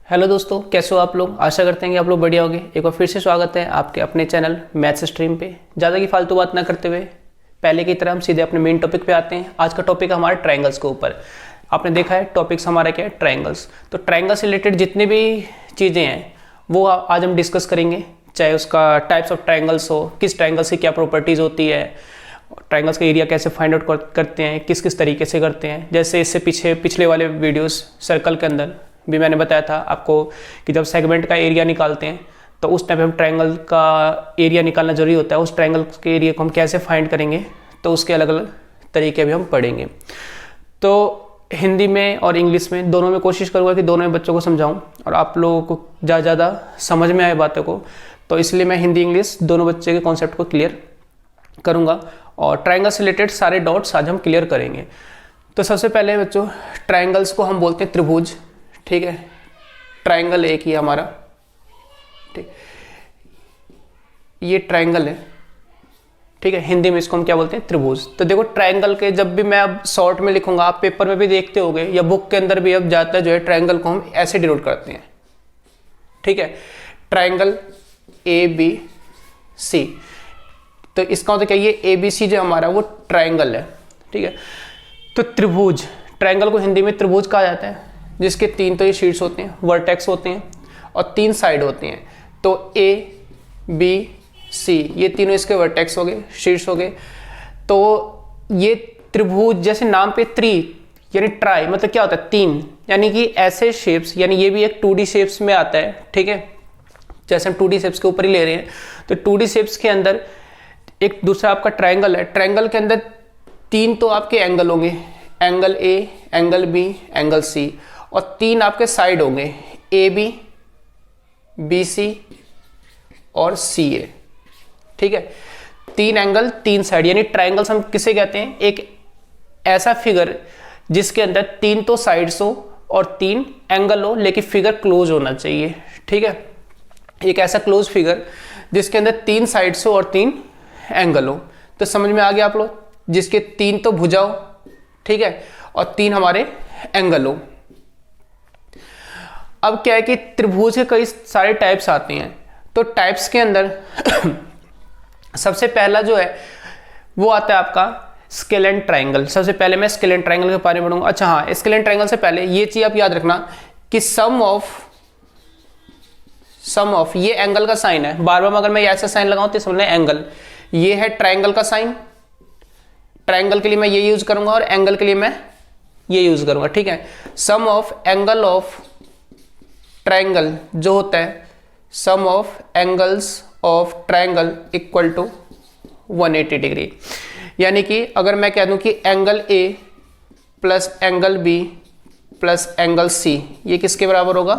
Hello दोस्तों, कैसे हो आप लोग। आशा करते हैं कि आप लोग बढ़िया होंगे। एक बार फिर से स्वागत है आपके अपने चैनल मैथ्स स्ट्रीम पे। ज़्यादा की फालतू बात ना करते हुए पहले की तरह हम सीधे अपने मेन टॉपिक पे आते हैं। आज का टॉपिक है हमारा ट्रायंगल्स के ऊपर। आपने देखा है टॉपिक्स हमारा क्या है, ट्रायंगल्स। तो ट्रायंगल्स से रिलेटेड जितनी भी चीज़ें हैं वो आज हम डिस्कस करेंगे, चाहे उसका टाइप्स ऑफ ट्रायंगल्स हो, किस ट्रायंगल्स की क्या प्रॉपर्टीज़ होती है, ट्रायंगल्स का एरिया कैसे फाइंड आउट करते हैं, किस किस तरीके से करते हैं। जैसे इससे पिछले वाले वीडियोस सर्कल के अंदर भी मैंने बताया था आपको कि जब सेगमेंट का एरिया निकालते हैं तो उस टाइम पे हम ट्रायंगल का एरिया निकालना जरूरी होता है। उस ट्रायंगल के एरिया को हम कैसे फाइंड करेंगे तो उसके अलग अलग तरीके भी हम पढ़ेंगे। तो हिंदी में और इंग्लिश में दोनों में कोशिश करूँगा कि दोनों में बच्चों को समझाऊँ और आप लोगों को ज़्यादा समझ में आए बातों को। तो इसलिए मैं हिंदी इंग्लिश दोनों बच्चे के कॉन्सेप्ट को क्लियर करूँगा और ट्रायंगल से रिलेटेड सारे डॉट्स आज हम क्लियर करेंगे। तो सबसे पहले बच्चों, ट्रायंगल्स को हम बोलते हैं त्रिभुज। ठीक है, ट्रायंगल एक ही हमारा, ठीक, ये ट्रायंगल है। ठीक है, हिंदी में इसको हम क्या बोलते हैं, त्रिभुज। तो देखो ट्रायंगल के जब भी मैं अब शॉर्ट में लिखूंगा, आप पेपर में भी देखते होगे या बुक के अंदर भी अब जाता जो है, ट्रायंगल को हम ऐसे डिनोट करते हैं। ठीक है, ट्रायंगल ए बी सी। तो इसका मतलब क्या, ये ए बी सी जो हमारा वो ट्रायंगल है। ठीक है, तो त्रिभुज, ट्रायंगल को हिंदी में त्रिभुज कहा जाता है, जिसके तीन तो ये शीट्स होते हैं, वर्टेक्स होते हैं और तीन साइड होती हैं। तो ए बी सी ये तीनों इसके वर्टेक्स हो गए, शीट्स हो गए। तो ये त्रिभुज, जैसे नाम पे त्रि यानी ट्राई मतलब क्या होता है, तीन, यानी कि ऐसे शेप्स, यानी ये भी एक 2D शेप्स में आता है। ठीक है, जैसे हम 2D शेप्स के ऊपर ही ले रहे हैं, तो 2D शेप्स के अंदर एक दूसरा आपका ट्रायंगल है। ट्रायंगल के अंदर तीन तो आपके एंगल होंगे, angle A, angle B, angle C, और तीन आपके साइड होंगे, ए बी, बी सी और सी ए। ठीक है, तीन एंगल तीन साइड, यानी ट्रायंगल्स हम किसे कहते हैं, एक ऐसा फिगर जिसके अंदर तीन तो साइड्स हो और तीन एंगल हो, लेकिन फिगर क्लोज होना चाहिए। ठीक है, एक ऐसा क्लोज फिगर जिसके अंदर तीन साइड्स हो और तीन एंगल हो। तो समझ में आ गया आप लोग, जिसके तीन तो भुजा हो, ठीक है, और तीन हमारे एंगल हो। अब क्या है कि त्रिभुज के कई सारे टाइप्स आते हैं। तो टाइप्स के अंदर सबसे पहला जो है वो आता है आपका स्केलेन ट्रायंगल। सबसे पहले मैं स्केलेन ट्रायंगल के बारे में पढ़ूंगा। अच्छा हाँ, स्केलेन ट्रायंगल से पहले ये चीज आप याद रखना कि सम ऑफ ये एंगल का साइन है। बार बार अगर मैं ऐसा साइन लगाऊं तो समझना एंगल, ये है ट्रायंगल का साइन। ट्रायंगल के लिए मैं ये यूज करूंगा और एंगल के लिए मैं ये यूज करूंगा। ठीक है, sum of angle of triangle जो होता है, sum of angles of triangle equal to 180 degree. यानी कि अगर मैं कह दूं कि angle A plus angle B plus angle C ये किसके बराबर होगा,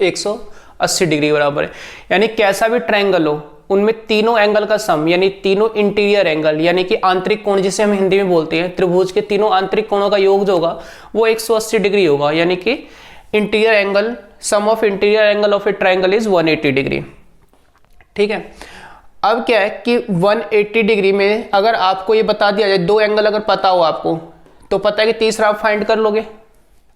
180 डिग्री बराबर है। यानी कैसा भी ट्रायंगल हो, उनमें तीनों एंगल का सम, यानी तीनों इंटीरियर एंगल, यानी कि आंतरिक कोण जिसे हम हिंदी में बोलते हैं, त्रिभुज के तीनों आंतरिक कोणों का योग जो होगा वो 180 डिग्री होगा। यानी कि interior angle, sum of interior angle of a triangle is 180 degree. ठीक है, अब क्या है कि 180 डिग्री में अगर आपको ये बता दिया जाए, दो एंगल अगर पता हो आपको, तो पता है कि तीसरा आप फाइंड कर लोगे।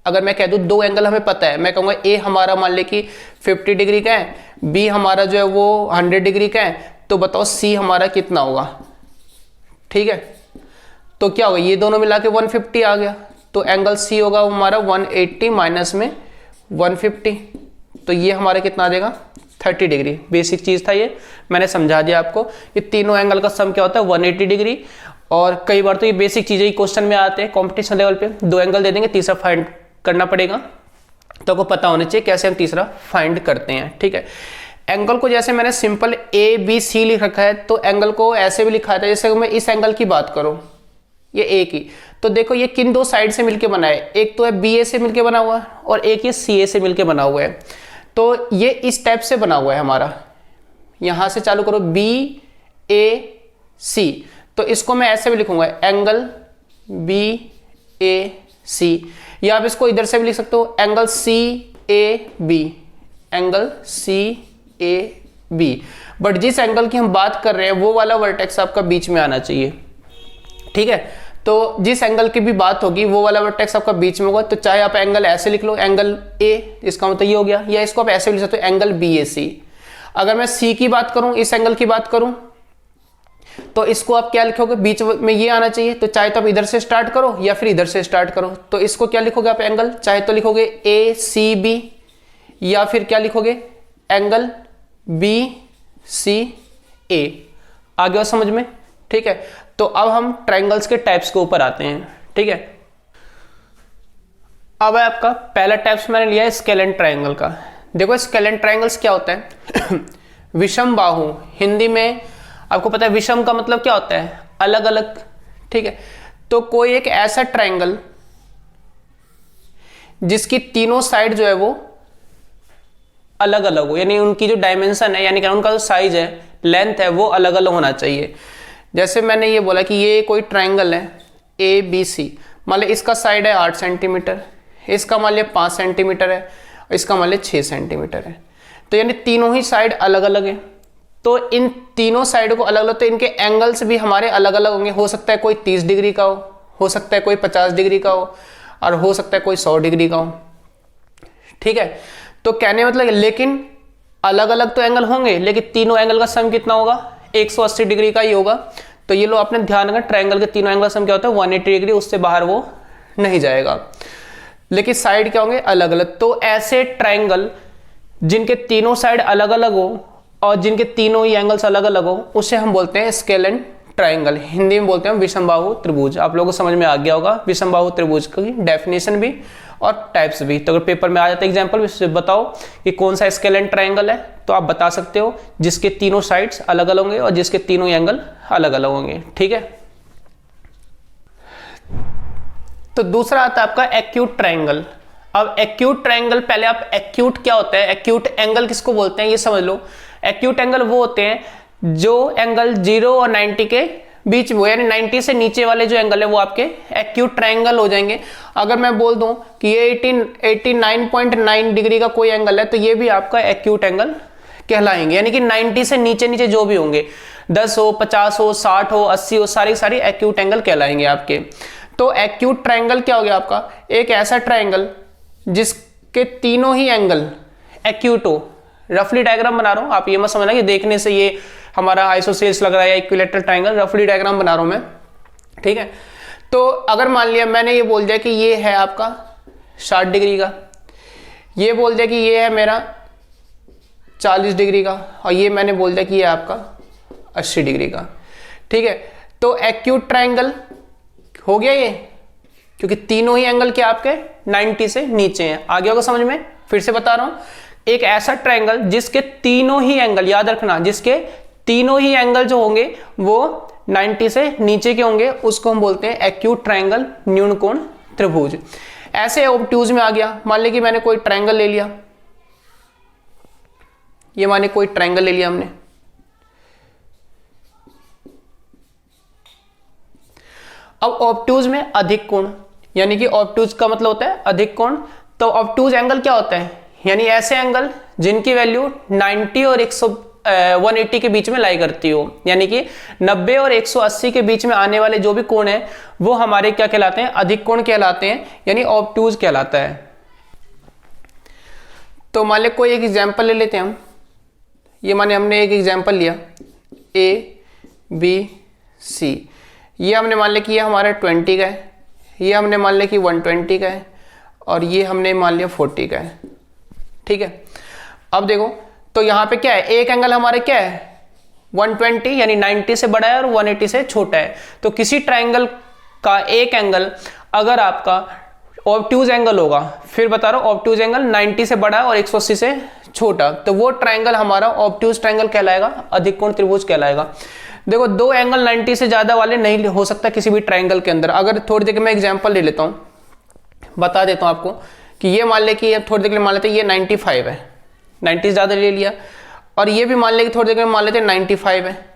अगर मैं कह दूं दो एंगल हमें पता है, मैं कहूंगा ए हमारा मान ले कि 50 डिग्री का है, बी हमारा जो है वो 100 डिग्री का है, तो बताओ सी हमारा कितना होगा। ठीक है, तो क्या होगा, ये दोनों मिला के 150 आ गया, तो एंगल सी होगा हमारा 180 माइनस में 150, तो ये हमारा कितना आ जाएगा, 30 डिग्री। बेसिक चीज था ये, मैंने समझा दिया आपको कि तीनों एंगल का सम क्या होता है, 180 डिग्री। और कई बार तो ये बेसिक चीजें ही क्वेश्चन में आते हैं कॉम्पिटिशन लेवल पे, दो एंगल दे देंगे, तीसरा फाइंड करना पड़ेगा, तो आपको पता होना चाहिए कैसे हम तीसरा फाइंड करते हैं। ठीक है, एंगल को जैसे मैंने सिंपल ए बी सी लिख रखा है, तो एंगल को ऐसे भी लिखा था, जैसे मैं इस एंगल की बात करूं, ये ए की, तो देखो ये किन दो साइड से मिलके बना है, एक तो है बी ए से मिलके बना हुआ है और एक ये सी ए से मिलके बना हुआ है। तो ये इस टाइप से बना हुआ है हमारा, यहां से चालू करो बी ए सी, तो इसको मैं ऐसे भी लिखूंगा एंगल बी ए सी, या आप इसको इधर से भी लिख सकते हो angle C A B, angle C A B. But जिस एंगल की हम बात कर रहे हैं वो वाला वर्टेक्स आपका बीच में आना चाहिए। ठीक है, तो जिस एंगल की भी बात होगी वो वाला वर्टेक्स आपका बीच में होगा। तो चाहे आप एंगल ऐसे लिख लो, एंगल ए, इसका मतलब ये हो गया, या इसको आप ऐसे भी लिख सकते हो, एंगल BAC। अगर मैं सी की बात करूं, इस एंगल की बात करूं, तो इसको आप क्या लिखोगे, बीच में ये आना चाहिए। तो चाहे तो आप इधर से स्टार्ट करो या फिर इधर से स्टार्ट करो। तो इसको क्या लिखोगे आप एंगल, चाहे तो लिखोगे ACB या फिर क्या लिखोगे एंगल BCA। आ गया समझ में? ठीक है। तो अब हम ट्रायंगल्स के टाइप्स के ऊपर आते हैं। ठीक है, अब है आपका पहला टाइप्स मैंने लिया है स्केलेन ट्रायंगल का। देखो स्केलेन ट्रायंगल्स क्या होता है विषम बाहु, हिंदी में आपको पता है विषम का मतलब क्या होता है, अलग अलग। ठीक है, तो कोई एक ऐसा ट्रायंगल जिसकी तीनों साइड जो है वो अलग अलग हो, यानी उनकी जो डायमेंशन है, यानी कि उनका जो साइज है, लेंथ है, वो अलग अलग होना चाहिए। जैसे मैंने ये बोला कि ये कोई ट्रायंगल है ABC, मान लो इसका साइड है 8 सेंटीमीटर, इसका मान लिया 5 सेंटीमीटर है, इसका मान लिया 6 सेंटीमीटर है। तो यानी तीनों ही साइड अलग अलग है। तो इन तीनों साइड को अलग अलग, तो इनके एंगल्स भी हमारे अलग अलग होंगे। हो सकता है कोई 30 डिग्री का हो सकता है कोई 50 डिग्री का हो, और हो सकता है कोई 100 डिग्री का हो। ठीक है, तो कहने मतलब, लेकिन अलग अलग तो एंगल होंगे, लेकिन तीनों एंगल का सम कितना होगा, 180 डिग्री का ही होगा। तो ये लो आपने ध्यान रखना, ट्रायंगल के तीनों एंगल का सम क्या होता है 180 डिग्री, उससे बाहर वो नहीं जाएगा। लेकिन साइड क्या होंगे, अलग अलग। तो ऐसे ट्रायंगल जिनके तीनों साइड अलग अलग हो और जिनके तीनों ही एंगल्स अलग अलग हो, उसे हम बोलते हैं स्केलेन ट्रायंगल। हिंदी में बोलते हैं विषमबाहु त्रिभुज। आप लोगों को समझ में आ गया होगा विषमबाहु त्रिभुज की डेफिनेशन भी और टाइप्स भी। तो अगर पेपर में आ जाता है एग्जांपल, बताओ कि कौन सा स्केलेन ट्रायंगल है, तो आप बता सकते हो जिसके तीनों साइड्स अलग अलग होंगे और जिसके तीनों एंगल अलग अलग होंगे। ठीक है, तो दूसरा आता है आपका एक्यूट ट्रायंगल। अब एक्यूट ट्रायंगल, पहले आप एक्यूट क्या होता है, एक्यूट एंगल किसको बोलते हैं ये समझ लो। एक्यूट एंगल वो होते हैं जो एंगल 0 और 90 के बीच में, यानी 90 से नीचे वाले जो एंगल है वो आपके एक्यूट ट्रायंगल हो जाएंगे। अगर मैं बोल दूं कि ये 89.9 डिग्री का कोई एंगल है, तो ये भी आपका एक्यूट एंगल कहलाएंगे। यानी कि 90 से नीचे नीचे जो भी होंगे, 10 हो, 50 हो, 60 हो, 80 हो, सारी एक्यूट एंगल कहलाएंगे आपके। तो एक्यूट ट्रायंगल क्या हो गया आपका, एक ऐसा ट्रायंगल जिसके तीनों ही एंगल एक्यूट हो। रफली डायग्राम बना रहा हूं, आप ये मत समझना कि देखने से ये हमारा आइसोसेल्स लग रहा है या इक्विलैटरल ट्रायंगल, रफली डायग्राम बना रहा हूं मैं। ठीक है, तो अगर मान लिया मैंने ये बोल दिया कि ये है आपका 60 डिग्री का, ये बोल दिया कि ये है मेरा 40 डिग्री का, और ये मैंने बोल दिया कि ये आपका 80 डिग्री का। ठीक है, तो एक्यूट ट्रायंगल हो गया ये, क्योंकि तीनों ही एंगल क्या आपके 90 से नीचे हैं। आगे होगा समझ में, फिर से बता रहा हूं, एक ऐसा ट्रायंगल जिसके तीनों ही एंगल, याद रखना, जिसके तीनों ही एंगल जो होंगे वो 90 से नीचे के होंगे, उसको हम बोलते हैं एक्यूट ट्रायंगल, न्यून कोण त्रिभुज। ऐसे ऑब्ट्यूज में आ गया, मान ली कि मैंने कोई ट्रायंगल ले लिया, ये माने कोई ट्रायंगल ले लिया हमने, अब ऑब्ट्यूज में अधिक कोण, यानी कि ऑब्ट्यूज का मतलब होता है अधिक कोण। तो ऑब्ट्यूज एंगल क्या होता है, यानी ऐसे एंगल जिनकी वैल्यू 90 और 180 के बीच में लाई करती हो, यानी कि 90 और 180 के बीच में आने वाले जो भी कोण है वो हमारे क्या कहलाते हैं, अधिक कोण कहलाते हैं, यानी ऑब्ट्यूज कहलाता है। तो मान ले कोई एक एग्जांपल ले लेते हैं हम, ये माने हमने एक एग्जांपल लिया ABC, ये हमने मान लिया कि ये हमारा 20 का है, ये हमने मान लिया कि 120 का है, और ये हमने मान लिया 40 का है। ठीक है, अब देखो तो यहाँ पे क्या है, एक एंगल हमारे क्या है 120, यानी 90 से बड़ा है और 180 से छोटा है। तो किसी ट्रायंगल का एक एंगल अगर आपका ऑब्ट्यूज एंगल होगा, फिर बता रहा हूं ऑब्ट्यूज एंगल 90 से बड़ा है और 180 से छोटा, तो वो ट्रायंगल हमारा ऑब्ट्यूज ट्रायंगल कहलाएगा, अधिक कोण त्रिभुज कहलाएगा। देखो दो एंगल 90 से ज्यादा वाले नहीं हो सकता किसी भी ट्रायंगल के अंदर। अगर थोड़ी देर मैं एग्जांपल ले लेता हूं, बता देता हूं आपको कि ये मान ले कि थोड़ी देर के लिए मान लेते हैं ये 95 है, 90 ज्यादा ले लिया, और ये भी मान ले कि थोड़ी देर के लिए मान लेते हैं 95 है।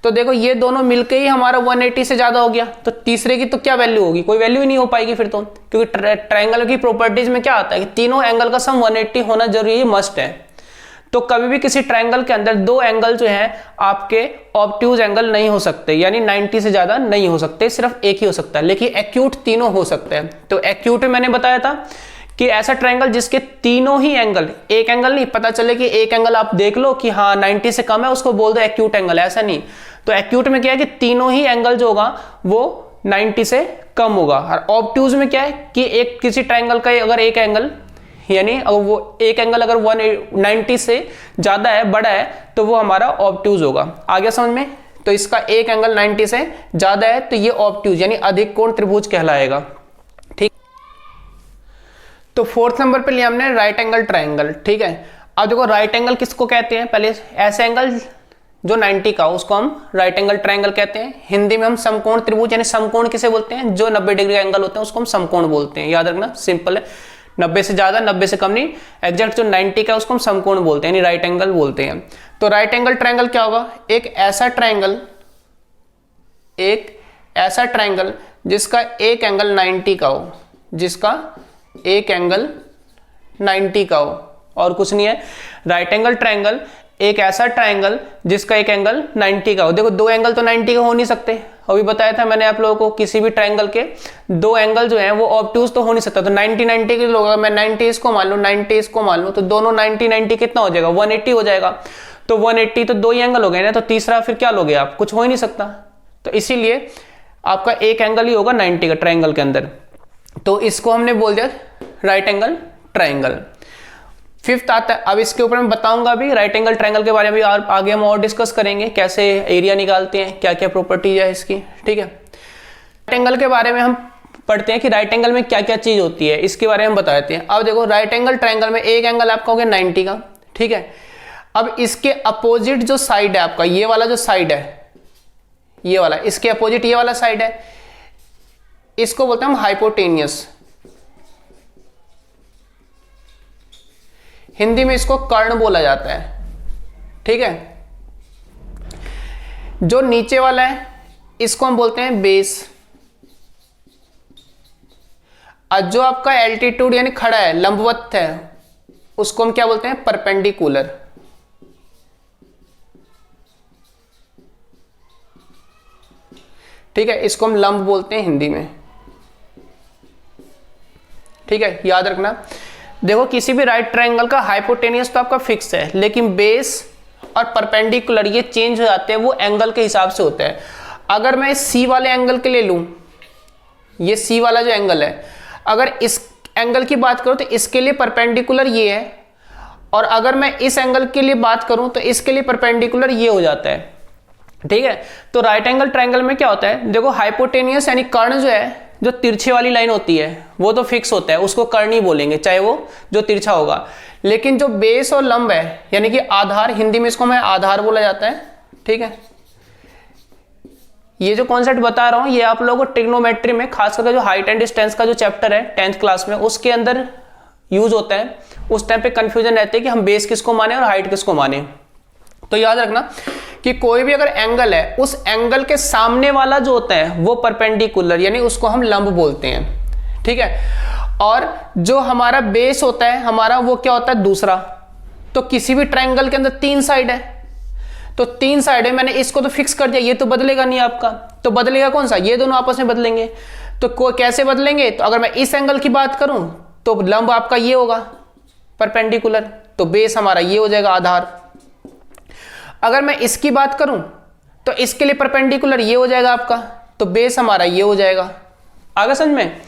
तो देखो ये दोनों मिलके ही हमारा 180 से ज्यादा हो गया, तो तीसरे की तो क्या वैल्यू होगी, कोई वैल्यू ही नहीं हो पाएगी फिर तो, क्योंकि ट्रायंगल की प्रॉपर्टीज में क्या आता है कि तीनों एंगल का सम 180 होना जरूरी मस्ट है। तो कभी भी किसी ट्रायंगल के अंदर दो एंगल जो है आपके ऑब्ट्यूज एंगल नहीं हो सकते, यानी 90 से ज्यादा नहीं हो सकते, सिर्फ एक ही हो सकता है। लेकिन एक्यूट तीनों हो सकते हैं। तो एक्यूट में मैंने बताया था कि ऐसा ट्रायंगल जिसके तीनों ही एंगल, एक एंगल नहीं, पता चले कि एक एंगल आप देख लो कि हाँ 90 से कम है, उसको बोल दो एक्यूट एंगल, ऐसा नहीं। तो एक्यूट में क्या है कि तीनों ही एंगल जो होगा वो 90 से कम होगा। और ऑब्ट्यूज में क्या है कि एक किसी ट्रायंगल का अगर एक एंगल, यानी अगर वो एक एंगल अगर 190 से ज्यादा है, बड़ा है, तो वो हमारा ऑब्ट्यूज होगा। आ गया समझ में? तो इसका एक एंगल 90 से ज्यादा है तो ये ऑब्ट्यूज यानी अधिक कोण त्रिभुज कहलाएगा। ठीक, तो फोर्थ नंबर पे लिया हमने राइट एंगल ट्रायंगल। ठीक है, अब देखो राइट एंगल किसको कहते हैं? पहले ऐसे एंगल जो 90 का, उसको हम राइट एंगल ट्रायंगल कहते हैं। हिंदी में हम समकोण त्रिभुज यानी समकोण किसे बोलते हैं? जो 90 डिग्री का एंगल होते हैं उसको हम समकोण बोलते हैं। याद रखना, सिंपल है, 90 से ज्यादा, 90 से कम नहीं, एग्जैक्ट जो 90 का उसको हम समकोण बोलते हैं यानी राइट एंगल बोलते हैं। तो राइट एंगल ट्रायंगल क्या होगा? एक ऐसा ट्रायंगल जिसका एक एंगल 90 का हो, जिसका एक एंगल 90 का हो, और कुछ नहीं है। राइट एंगल ट्रायंगल एक ऐसा ट्रायंगल जिसका एक एंगल 90 का हो। देखो दो एंगल तो 90 का हो नहीं सकते, अभी बताया था मैंने आप लोगों को, किसी भी ट्रायंगल के दो एंगल जो हैं वो ऑब्ट्यूज तो हो नहीं सकता। तो 90 के लोग, मैं 90 इसको मान लूं, 90 इसको मान लूं, तो दोनों 90 कितना हो जाएगा? 180 हो जाएगा। तो 180 तो दो ही एंगल हो गए ना, तो तीसरा फिर क्या लोगे आप? कुछ हो ही नहीं सकता। तो इसीलिए आपका एक एंगल ही होगा 90 का ट्रायंगल के अंदर। तो इसको हमने बोल दिया राइट एंगल ट्रायंगल। फिफ्थ आता है, अब इसके ऊपर मैं बताऊंगा भी राइट एंगल ट्रायंगल के बारे में, आगे हम और डिस्कस करेंगे कैसे एरिया निकालते हैं, क्या क्या प्रॉपर्टीज है इसकी। ठीक है, राइट एंगल के बारे में हम पढ़ते हैं कि राइट एंगल में क्या क्या चीज होती है, इसके बारे में हम बताते हैं। अब देखो राइट एंगल ट्रायंगल में एक एंगल आपका हो गया 90 का। ठीक है, अब इसके अपोजिट जो साइड है आपका, ये वाला जो साइड है, ये वाला, इसके अपोजिट ये वाला साइड है, इसको बोलते हैं हम हाइपोटेनियस। हिंदी में इसको कर्ण बोला जाता है। ठीक है, जो नीचे वाला है इसको हम बोलते हैं बेस, और जो आपका एल्टीट्यूड यानी खड़ा है, लंबवत है, उसको हम क्या बोलते हैं? परपेंडिकुलर। ठीक है, इसको हम लंब बोलते हैं हिंदी में। ठीक है, याद रखना। देखो किसी भी राइट ट्रायंगल का हाइपोटेनियस तो आपका फिक्स है, लेकिन बेस और परपेंडिकुलर ये चेंज हो जाते हैं, वो एंगल के हिसाब से होता है। अगर मैं सी वाले एंगल के लिए लूं, ये सी वाला जो एंगल है, अगर इस एंगल की बात करूं तो इसके लिए परपेंडिकुलर ये है, और अगर मैं इस एंगल के लिए बात करूं तो इसके लिए परपेंडिकुलर ये हो जाता है। ठीक है, तो राइट एंगल ट्रायंगल में क्या होता है? देखो हाइपोटेनियस यानी कर्ण जो है, जो तिरछे वाली लाइन होती है वो तो फिक्स होता है, उसको कर्ण ही बोलेंगे, चाहे वो जो तिरछा होगा। लेकिन जो बेस और लंब है यानी कि आधार, हिंदी में इसको मैं आधार बोला जाता है। ठीक है, ये जो कॉन्सेप्ट बता रहा हूं ये आप लोगों को ट्रिग्नोमेट्री में, खास करके जो हाइट एंड डिस्टेंस का जो चैप्टर है 10th क्लास में, उसके अंदर यूज होता है। उस टाइम पे कंफ्यूजन रहती है कि हम बेस किसको माने और हाइट किसको माने। तो याद रखना कि कोई भी अगर एंगल है, उस एंगल के सामने वाला जो होता है वो परपेंडिकुलर यानी उसको हम लंब बोलते हैं। ठीक है, और जो हमारा बेस होता है हमारा, वो क्या होता है? दूसरा। तो किसी भी ट्रायंगल के अंदर तीन साइड है, तो तीन साइड है, मैंने इसको तो फिक्स कर दिया, ये तो बदलेगा नहीं आपका। तो बदलेगा कौन सा? ये दोनों आपस में बदलेंगे। तो कैसे बदलेंगे? तो अगर मैं इस एंगल की बात करूं तो लंब आपका ये होगा परपेंडिकुलर, तो बेस हमारा ये हो जाएगा आधार। अगर मैं इसकी बात करूं तो इसके लिए परपेंडिकुलर ये हो जाएगा आपका, तो बेस हमारा ये हो जाएगा। आगे समझ में?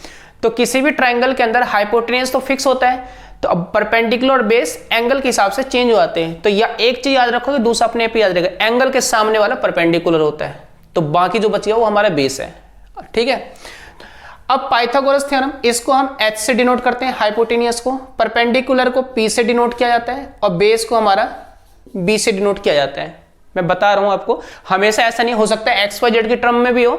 तो किसी भी ट्रायंगल के अंदर हाइपोटेनियस तो फिक्स होता है, तो अब परपेंडिकुलर और बेस एंगल के हिसाब से चेंज हो जाते हैं। तो या एक चीज याद रखोगे, दूसरा अपने आप ही याद रहेगा, एंगल के सामने वाला परपेंडिकुलर होता है, तो बाकी जो बच गया वो हमारा बेस है। ठीक है, अब पाइथागोरस थ्योरम, इसको हम H से डिनोट करते हैं, हाइपोटेनियस को, परपेंडिकुलर को P से डिनोट किया जाता है, और बेस को हमारा B से डिनोट किया जाता है। मैं बता रहा हूं आपको, हमेशा ऐसा नहीं हो सकता XYZ के टर्म में भी हो।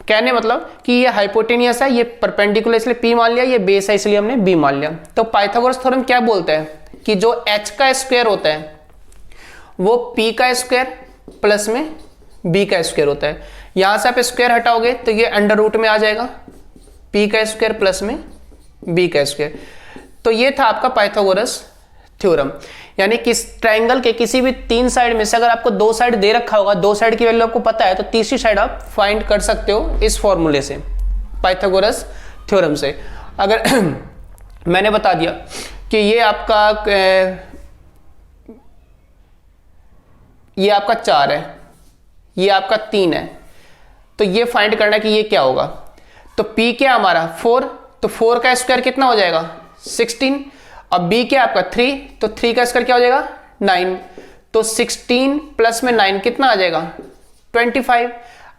कहने मतलब कि ये हाइपोटेनियस है, ये परपेंडिकुलर इसलिए P मान लिया, ये बेस है इसलिए हमने B मान लिया। तो पाइथागोरस थ्योरम क्या बोलता है कि जो H का स्क्वायर होता है वो P का स्क्वायर प्लस में B का स्क्वायर होता है। यहां से आप स्क्वायर हटाओगे तो ये अंडर रूट में आ जाएगा, P का स्क्वायर प्लस में B का स्क्वायर। तो ये था आपका पाइथागोरस थ्योरम। यानी किस ट्राइंगल के किसी भी 3 साइड में से अगर आपको 2 साइड दे रखा होगा, 2 साइड की वैल्यू आपको पता है, तो तीसरी साइड आप फाइंड कर सकते हो इस फॉर्मूले से, पाइथागोरस थ्योरम से। अगर मैंने बता दिया कि ये आपका 4 है, ये आपका 3 है, तो ये फाइंड करना है कि ये क्या होगा। तो P क्या हमारा 4, तो 4 का स्क्वायर कितना हो जाएगा 16। अब B क्या आपका 3, तो 3 का स्क्वायर क्या हो जाएगा 9। तो 16 प्लस में 9 कितना आ जाएगा 25।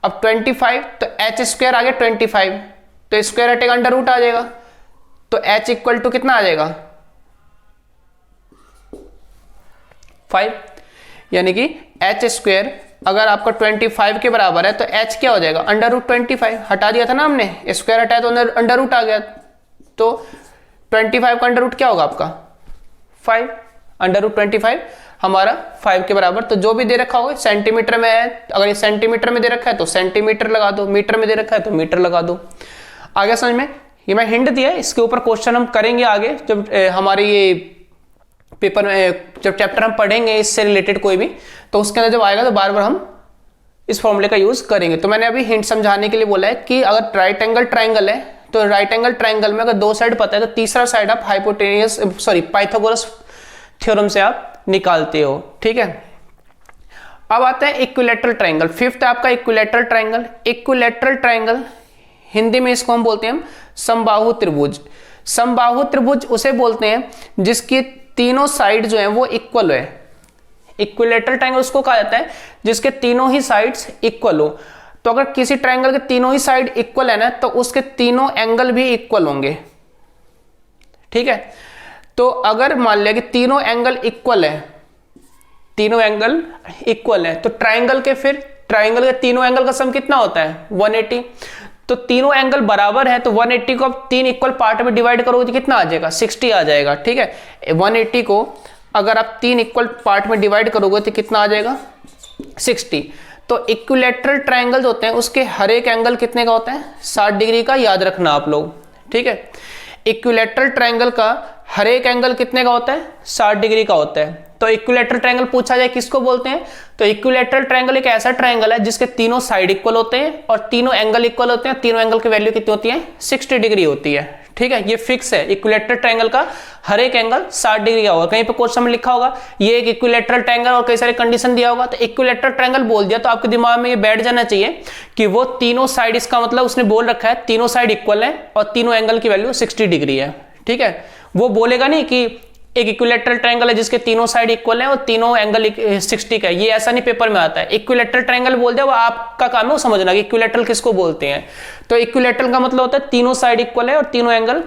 अब 25 तो h स्क्वायर आ गया 25, तो स्क्वायर हटेगा अंडर रूट आ जाएगा, तो h इक्वल टू कितना आ जाएगा 5। यानी कि h स्क्वायर अगर आपका 25 के बराबर है तो h क्या हो जाएगा अंडर रूट 25। हटा दिया था ना हमने, स्क्वायर हटाया तो अंडर रूट आ गया, तो 25 का अंडर रूट क्या होगा आपका 5। अंडर रूट 25 हमारा 5 के बराबर। तो जो भी दे रखा होगा सेंटीमीटर में है, अगर ये सेंटीमीटर में दे रखा है तो सेंटीमीटर लगा दो, मीटर में दे रखा है तो मीटर लगा दो। आगे समझ में, ये मैं हिंट दिया है, इसके ऊपर क्वेश्चन हम करेंगे आगे जब हमारे ये पेपर में जब चैप्टर हम पढ़ेंगे इससे रिलेटेड कोई भी, तो उसके अंदर जब आएगा तो बार बार हम इस फॉर्मूले का यूज करेंगे। तो मैंने अभी हिंट समझाने के लिए बोला है कि अगर राइट एंगल ट्राइंगल है तो राइट एंगल ट्राइंगल में अगर 2 साइड पता है तो तीसरा साइड आप पाइथागोरस थ्योरम से आप निकालते हो। ठीक है, अब आते हैं इक्विलैटरल ट्राइंगल। फिफ्थ है आपका equilateral triangle. Equilateral triangle Hindi में इसको हम बोलते हैं समबाहु त्रिभुज। समबाहु त्रिभुज उसे बोलते हैं जिसकी तीनों साइड जो है वो इक्वल है। इक्विलैटरल ट्राइंगल उसको कहा जाता है जिसके तीनों ही साइड्स इक्वल हो। तो अगर किसी ट्राइंगल के तीनों ही साइड इक्वल है ना, तो उसके तीनों एंगल भी इक्वल होंगे। ठीक है, तो अगर मान लिया कि तीनों एंगल इक्वल है, तीनों एंगल इक्वल है, तो ट्राइंगल के तीनों एंगल का सम कितना होता है 180। तो तीनों एंगल बराबर है तो 180 को आप 3 इक्वल पार्ट में डिवाइड करोगे तो कितना आ जाएगा 60 आ जाएगा। ठीक है, 180 को अगर आप 3 इक्वल पार्ट में डिवाइड करोगे तो कितना आ जाएगा 60। तो इक्विलैटरल ट्राइंगल होते हैं उसके हर एक एंगल कितने का होता है 60 डिग्री का, याद रखना आप लोग। ठीक है, इक्विलैटरल ट्राइंगल का हर एक एंगल कितने का होता है 60 डिग्री का होता है। तो इक्विलैटरल ट्राइंगल पूछा जाए किसको बोलते हैं, तो इक्विलैटरल ट्राइंगल एक ऐसा ट्राइंगल है जिसके तीनों साइड इक्वल होते हैं और तीनों एंगल इक्वल होते हैं। तीनों एंगल की वैल्यू कितनी होती है 60 डिग्री होती है। ठीक है, ये फिक्स है, इक्विलैटरल ट्राइंगल का हर एक एंगल 60 डिग्री का होगा। कहीं पे क्वेश्चन में लिखा होगा ये एक इक्विलैटरल ट्राइंगल और कई सारे कंडीशन दिया होगा, तो इक्विलैटरल ट्राइंगल बोल दिया तो आपके दिमाग में ये बैठ जाना चाहिए कि वो तीनों साइड, इसका मतलब उसने बोल रखा है तीनों साइड इक्वल है और तीनों एंगल की वैल्यू 60 डिग्री है। ठीक है, वो बोलेगा नहीं कि एक इक्विलैटरल ट्राइंगल है जिसके तीनों साइड इक्वल है और तीनों एंगल 60 का है, ये ऐसा नहीं पेपर में आता है। इक्विलैटरल ट्राइंगल बोल दिया, वो आपका काम है वो समझना कि इक्विलैटरल किसको बोलते हैं। तो इक्विलैटरल का मतलब होता है तीनों साइड इक्वल है और तीनों एंगल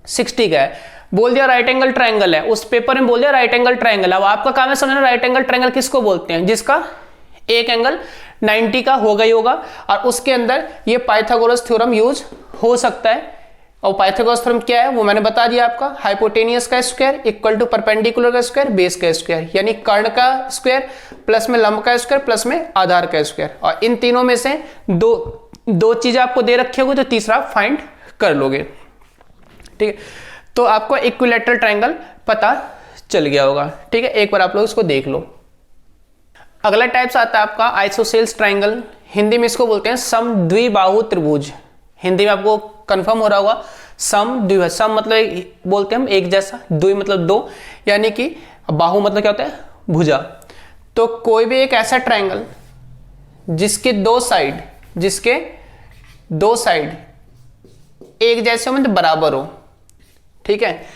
60 का है। बोल दिया राइट एंगल ट्राइंगल है, उस पेपर में बोल दिया राइट एंगल ट्राइंगल। अब आपका काम है समझना राइट एंगल ट्राइंगल किसको बोलते हैं, जिसका एक एंगल 90 का होगा ही होगा और उसके अंदर ये पाइथागोरस थ्योरम यूज हो सकता है। और पाइथागोरस थ्योरम क्या है वो मैंने बता दिया आपका, हाइपोटेनियस का स्क्वायर इक्वल टू परपेंडिकुलर का स्क्वायर बेस का स्क्वायर, यानी कर्ण का स्क्वायर प्लस में लंब का स्क्वायर प्लस में आधार का स्क्वायर। और इन तीनों में से दो चीजें आपको दे रखी होगी तो तीसरा फाइंड कर लोगे। ठीक है, तो आपको इक्विलैटरल ट्राइंगल पता चल गया होगा। ठीक है, एक बार आप लोग इसको देख लो। अगला टाइप्स आता है आपका आइसोसेल्स ट्राइंगल। हिंदी में इसको बोलते हैं समद्विबाहु त्रिभुज। हिंदी में आपको कंफर्म हो रहा होगा समद्विबाहु, सम मतलब बोलते हैं हम एक जैसा, द्वि मतलब दो, यानी कि बाहु मतलब क्या होता है भुजा। तो कोई भी एक ऐसा ट्राइंगल जिसके दो साइड एक जैसे हो मतलब बराबर हो। ठीक है,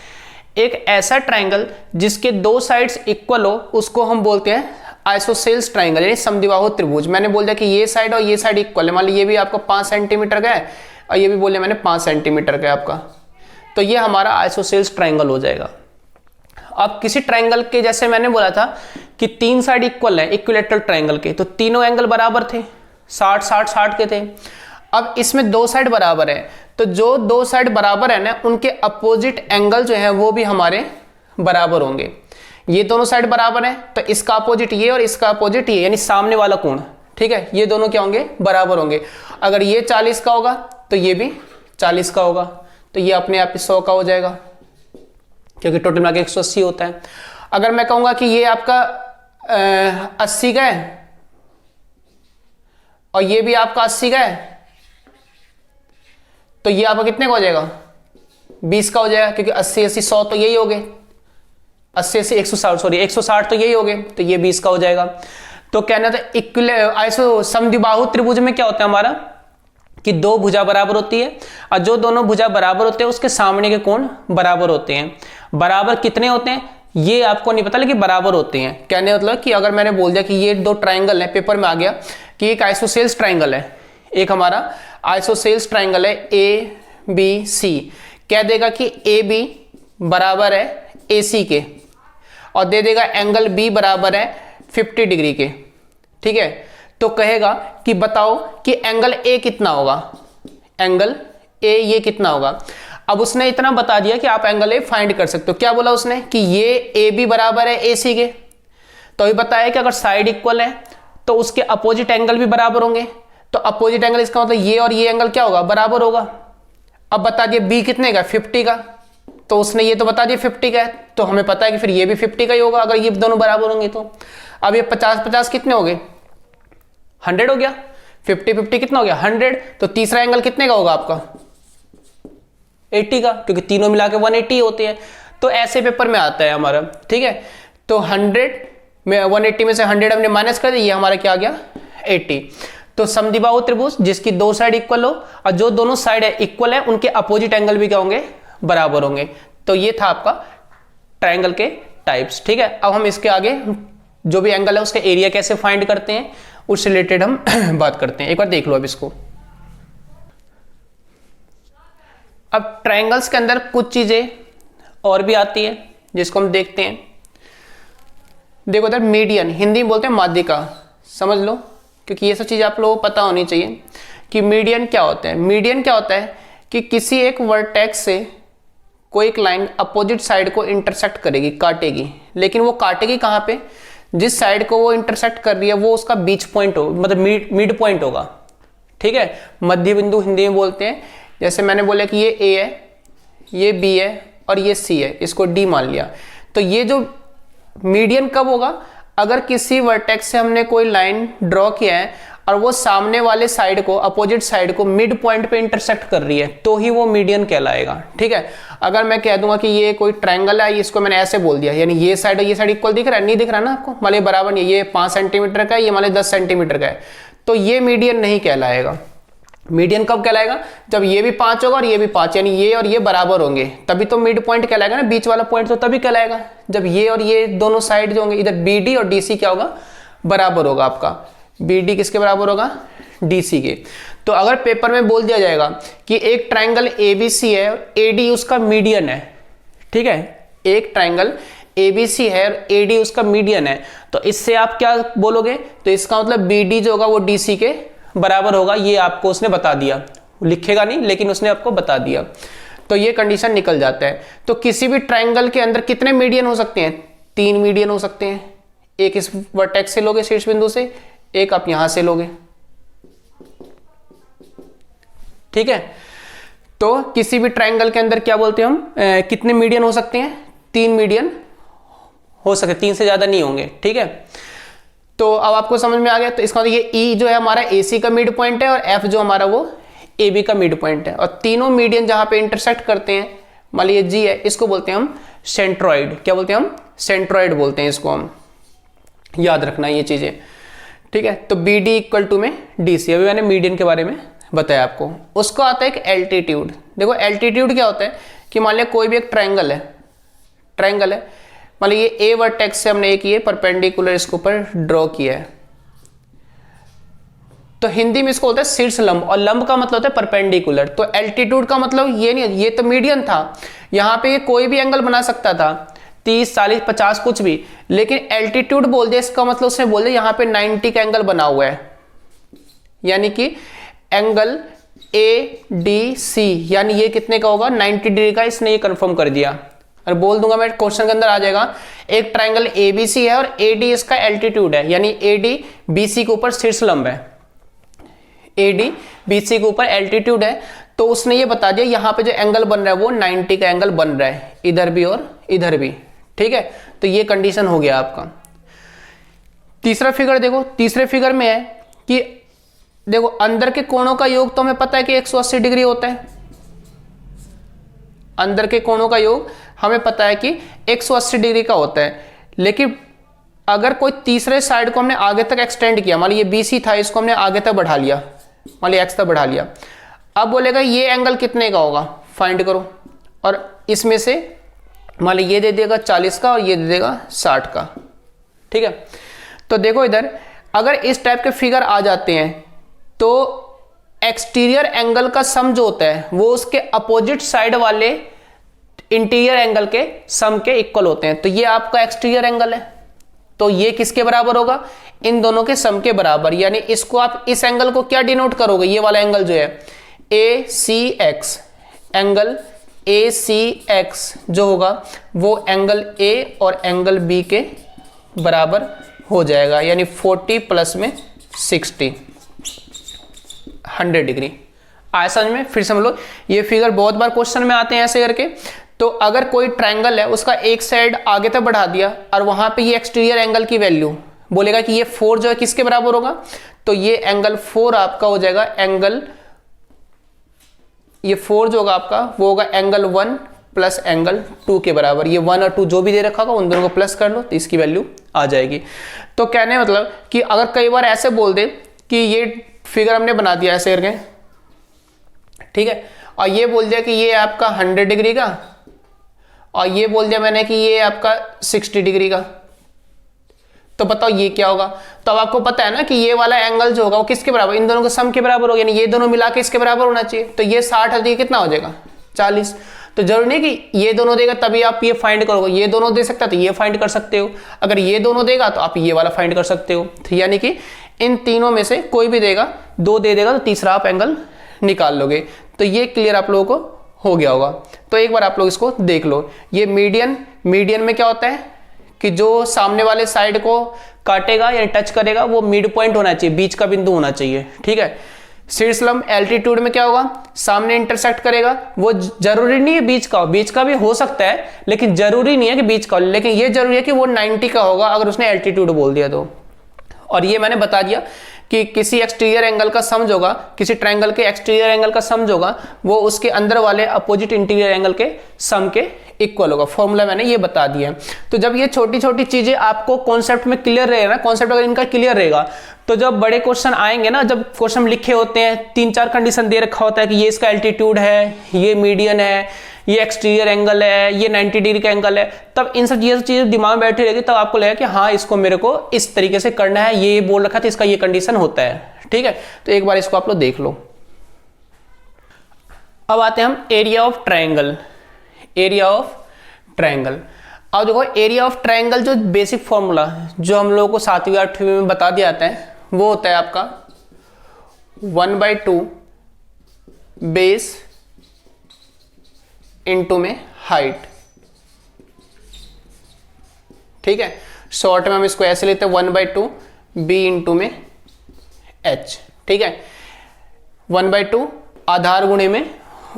एक ऐसा ट्राइंगल जिसके दो साइड्स इक्वल हो उसको हम बोलते हैं आइसोसेल्स ट्राइंगल, यानी समद्विबाहु त्रिभुज। मैंने बोल दिया कि ये साइड और ये साइड इक्वल है, मान ली ये भी आपका 5 सेंटीमीटर का है और ये भी बोले मैंने 5 सेंटीमीटर का है आपका, तो ये हमारा आइसोसेल्स ट्राइंगल हो जाएगा। अब किसी ट्राइंगल के जैसे मैंने बोला था कि 3 साइड इक्वल है इक्विलैटरल ट्राइंगल के, तो तीनों एंगल बराबर थे, 60 के थे। अब इसमें 2 साइड बराबर है, तो जो 2 साइड बराबर है ना उनके अपोजिट एंगल जो है वो भी हमारे बराबर होंगे। ये दोनों साइड बराबर है तो इसका अपोजिट ये और इसका अपोजिट ये, यानी सामने वाला कोण। ठीक है, ये दोनों क्या होंगे बराबर होंगे। अगर ये 40 का होगा तो ये भी 40 का होगा, तो ये अपने आप 100 का हो जाएगा क्योंकि टोटल मिला के 180 होता है। अगर मैं कहूंगा कि ये आपका 80 का है और ये भी आपका 80 का है, तो ये आपका कितने का हो जाएगा? 20 का हो जाएगा, क्योंकि 80 80 100 तो यही हो गए, 80 80 160, सॉरी 160 तो यही हो गए, तो ये 20 का हो जाएगा। तो कहना था आइसो समद्विबाहु त्रिभुज में क्या होता है हमारा कि दो भुजा बराबर होती है, और जो दोनों भुजा बराबर होते हैं उसके सामने के कोण बराबर होते हैं। बराबर कितने होते हैं ये आपको नहीं पता, लेकिन बराबर होते हैं। कहने मतलब कि अगर मैंने बोल दिया कि ये दो ट्राइंगल है, पेपर में आ गया कि एक आइसोसेल्स ट्राइंगल है, एक हमारा आइसोसेल्स ट्राइंगल है ए बी सी, कह देगा कि ए बी बराबर है ए सी के, और दे देगा एंगल बी बराबर है 50 डिग्री के, ठीक है। तो कहेगा कि बताओ कि एंगल ए कितना होगा, एंगल ए ये कितना होगा। अब उसने इतना बता दिया कि आप एंगल ए फाइंड कर सकते हो। क्या बोला उसने कि ये ए बी बराबर है ए सी के, तो ये बताया कि अगर साइड इक्वल है तो उसके अपोजिट एंगल भी बराबर होंगे, तो अपोजिट एंगल इसका मतलब ये और ये एंगल क्या होगा, बराबर होगा। अब बता दिया बी कितने का, 50 का, तो उसने ये तो बता दिया 50 का है, तो हमें पता है कि फिर ये भी 50 का ही होगा अगर ये दोनों बराबर होंगे। तो अब ये 50 50 कितने हो गए, 100 हो गया, 50 50 कितना हो गया 100। तो तीसरा एंगल कितने का होगा आपका, 80 का, क्योंकि तीनों मिला के 180 होते हैं। तो ऐसे पेपर में आता है हमारा, ठीक है। तो 100 में 180 में से 100 हमने माइनस कर दिया, ये हमारा क्या आ गया 80। तो समद्विबाहु त्रिभुज जिसकी दो साइड इक्वल हो और जो दोनों साइड है इक्वल है उनके अपोजिट एंगल भी क्या होंगे, बराबर होंगे। तो ये था आपका ट्राइंगल के टाइप्स, ठीक है। अब हम इसके आगे जो भी एंगल है उसका एरिया कैसे फाइंड करते हैं उससे रिलेटेड हम बात करते हैं। एक बार देख लो अब इसको। अब ट्रायंगल्स के अंदर कुछ चीजें और भी आती है जिसको हम देखते हैं। देखो इधर मीडियन, हिंदी में बोलते हैं माध्यिका, समझ लो, क्योंकि ये सब चीज़ आप लोगों को पता होनी चाहिए कि मीडियन क्या होता है। मीडियन क्या होता है कि किसी एक वर्टेक्स से कोई एक लाइन अपोजिट साइड को इंटरसेक्ट करेगी, काटेगी, लेकिन वो काटेगी कहाँ पे, जिस साइड को वो इंटरसेक्ट कर रही है वो उसका बीच पॉइंट हो, मतलब मिड पॉइंट होगा, ठीक है। मध्य बिंदु हिंदी में बोलते हैं। जैसे मैंने बोला कि ये ए है, ये बी है और ये सी है, इसको डी मान लिया। तो ये जो मीडियन कब होगा, अगर किसी वर्टेक्स से हमने कोई लाइन ड्रॉ किया है और वो सामने वाले साइड को, अपोजिट साइड को मिड पॉइंट पे इंटरसेक्ट कर रही है, तो ही वो मीडियन कहलाएगा, ठीक है। अगर मैं कह दूंगा कि ये कोई ट्रायंगल है, इसको मैंने ऐसे बोल दिया, यानी ये साइड और ये साइड इक्वल दिख रहा है, नहीं दिख रहा ना आपको, मान लीजिए बराबर नहीं, ये 5 सेंटीमीटर का है, ये मान लीजिए 10 सेंटीमीटर का है, तो ये मीडियन नहीं कहलाएगा। मीडियन कब कहलाएगा, जब ये भी 5 होगा और ये भी 5, यानी ये और ये बराबर होंगे, तभी तो मिड पॉइंट कहलाएगा ना, बीच वाला पॉइंट तो तभी कहलाएगा जब ये और ये दोनों साइड जो होंगे, इधर बी डी और डी सी क्या होगा, बराबर होगा। आपका बी डी किसके बराबर होगा, डी सी के। तो अगर पेपर में बोल दिया जाएगा कि एक ट्राइंगल ए बी सी है और ए डी उसका मीडियन है, ठीक है, एक ट्राइंगल ए बी सी है और ए डी उसका मीडियन है, तो इससे आप क्या बोलोगे, तो इसका मतलब बी डी जो होगा वो डी सी के बराबर होगा। ये आपको उसने बता दिया, लिखेगा नहीं लेकिन उसने आपको बता दिया, तो ये कंडीशन निकल जाता है। तो किसी भी ट्राइंगल के अंदर कितने मीडियन हो सकते हैं, 3 मीडियन हो सकते हैं। एक इस वर्टेक्स से लोगे शीर्ष बिंदु से, एक आप यहां से लोगे, ठीक है। तो किसी भी ट्राइंगल के अंदर क्या बोलते हैं हम, कितने मीडियन हो सकते हैं, 3 मीडियन हो सकते, 3 से ज्यादा नहीं होंगे, ठीक है। तो अब आपको समझ में आ गया। तो इसका मतलब ये ई जो है हमारा ए सी का मिड पॉइंट है और एफ जो हमारा वो ए बी का मिड पॉइंट है, और तीनों मीडियन जहां पे इंटरसेक्ट करते हैं, मान लीजिए जी है, इसको बोलते हैं हम सेंट्रॉइड। क्या बोलते हैं हम, सेंट्रॉइड बोलते हैं इसको, हम याद रखना ये चीजें, ठीक है। तो बी डी इक्वल टू में डी सी, अभी मैंने मीडियन के बारे में बताया आपको। उसको आता है एक एल्टीट्यूड। देखो एल्टीट्यूड क्या होता है कि मान लिया कोई भी एक ट्राइंगल है, मान लीजिए ए वर्टेक्स से हमने एक ये परपेंडिकुलर इसके ऊपर ड्रॉ किया है, तो हिंदी में इसको बोलते हैं शीर्ष लंब, और लंब का मतलब होता है परपेंडिकुलर। तो एल्टीट्यूड का मतलब ये नहीं, ये तो मीडियन था, यहां पे ये कोई भी एंगल बना सकता था, 30 40 50 कुछ भी, लेकिन एल्टीट्यूड बोल दिया, इसका मतलब उसने बोल दिया यहाँ पे 90 का एंगल बना हुआ है, यानी कि एंगल ए डी सी, यानी ये कितने का होगा, 90 डिग्री का, इसने ये कंफर्म कर दिया। और बोल दूंगा मैं, क्वेश्चन के अंदर आ जाएगा, एक ट्राइंगल ए बी सी है और ए डी इसका एल्टीट्यूड है, यानी ए डी बी सी के ऊपर शीर्ष लंब है, ए डी बी सी के ऊपर एल्टीट्यूड है, तो उसने ये बता दिया यहाँ पे जो एंगल बन रहा है वो 90 का एंगल बन रहा है, इधर भी और इधर भी, ठीक है, तो ये कंडीशन हो गया आपका। तीसरा फिगर देखो, तीसरे फिगर में है कि देखो अंदर के कोणों का योग तो हमें पता है कि 180 डिग्री होता है, अंदर के कोणों का योग हमें पता है कि 180 डिग्री का होता है। लेकिन अगर कोई तीसरे साइड को हमने आगे तक एक्सटेंड किया, मान लीजिए ये BC था, इसको हमने आगे तक बढ़ा लिया, मान लीजिए x तक बढ़ा लिया, अब बोलेगा ये एंगल कितने का होगा, फाइंड करो। और इसमें से मान लीजिए ये दे देगा 40 का और ये दे देगा 60 का। ठीक है, तो देखो इधर अगर इस टाइप के फिगर आ जाते हैं तो एक्सटीरियर एंगल का सम जो होता है वो उसके अपोजिट साइड वाले इंटीरियर एंगल के सम के इक्वल होते हैं। तो ये आपका एक्सटीरियर एंगल है, तो ये किसके बराबर होगा, इन दोनों के सम के बराबर। यानी इसको आप इस एंगल को क्या डिनोट करोगे, ये वाला एंगल जो है ACX, एंगल ACX जो होगा वो एंगल A और एंगल B के बराबर हो जाएगा। यानी 40 प्लस में 60, 100 डिग्री। आया समझ में? फिर समझ लो, ये फिगर बहुत बार क्वेश्चन में आते हैं ऐसे करके। तो अगर कोई ट्रायंगल है उसका एक साइड आगे तक बढ़ा दिया और वहां पे ये एक्सटीरियर एंगल की वैल्यू बोलेगा कि ये 4 जो है किसके बराबर होगा, तो ये एंगल 4 आपका हो जाएगा एंगल, ये 4 जो होगा आपका वो होगा एंगल 1 प्लस एंगल 2 के बराबर। ये 1 और 2 जो भी दे रखा होगा उन दोनों को प्लस कर लो तो इसकी वैल्यू आ जाएगी। तो कहने मतलब कि अगर कई बार ऐसे बोल दे कि ये फिगर हमने बना दिया ऐसे करके, ठीक है, और ये बोल दिया कि ये आपका 100 डिग्री का और ये बोल दिया मैंने कि ये आपका 60 डिग्री का, तो बताओ ये क्या होगा। तो अब आपको पता है ना कि ये वाला एंगल जो होगा वो किसके बराबर, इन दोनों के सम के बराबर होगा, यानी ये दोनों मिला के इसके बराबर होना चाहिए। तो ये 60 है तो ये कितना हो जाएगा 40। तो जरूरी नहीं कि ये दोनों देगा तभी आप ये फाइंड करोगे, ये दोनों दे सकता है तो ये फाइंड कर सकते हो, अगर ये दोनों देगा तो आप ये वाला फाइंड कर सकते हो। तो यानी कि इन तीनों में से कोई भी देगा, 2 दे देगा तो तीसरा आप एंगल निकाल लोगे। तो ये क्लियर आप लोगों को हो गया होगा। तो एक बार आप लोग इसको देख लो। ये मीडियन, मीडियन में क्या होता है कि जो सामने वाले साइड को काटेगा या टच करेगा वो मिड पॉइंट होना चाहिए, बीच का बिंदु होना चाहिए। ठीक है, शीर्षलंब एल्टीट्यूड में क्या होगा, सामने इंटरसेक्ट करेगा, वो जरूरी नहीं है बीच का हो, बीच का भी हो सकता है लेकिन जरूरी नहीं है कि बीच का हो, लेकिन ये जरूरी है कि वो 90 का होगा अगर उसने एल्टीट्यूड बोल दिया तो। और ये मैंने बता दिया कि किसी एक्सटीरियर एंगल का सम होगा, किसी ट्रायंगल के एक्सटीरियर एंगल का सम होगा वो उसके अंदर वाले अपोजिट इंटीरियर एंगल के सम के इक्वल होगा। फॉर्मूला मैंने ये बता दिया है। तो जब ये छोटी छोटी चीजें आपको कॉन्सेप्ट में क्लियर रहेगा ना, कॉन्सेप्ट अगर इनका क्लियर रहेगा तो जब बड़े क्वेश्चन आएंगे ना, जब क्वेश्चन लिखे होते हैं 3-4 कंडीशन दे रखा होता है कि ये इसका एल्टीट्यूड है, ये मीडियन है, ये एक्सटीरियर एंगल है, ये 90 डिग्री का एंगल है, तब इन सब चीजें दिमाग में बैठी रहेगी, तब आपको लगेगा कि हाँ इसको मेरे को इस तरीके से करना है, ये बोल रखा था इसका ये कंडीशन होता है। ठीक है, तो एक बार इसको आप लोग देख लो। अब आते हैं हम area of triangle. Area of triangle, अब देखो एरिया ऑफ ट्रायंगल जो बेसिक फॉर्मूला जो हम लोगों को 7वीं 8वीं में बता दिया जाता है वो होता है आपका 1/2 बेस इंटू में हाइट। ठीक है, शॉर्ट में हम इसको ऐसे लेते हैं 1/2 बी इंटू में एच। ठीक है, 1/2 आधार गुणे में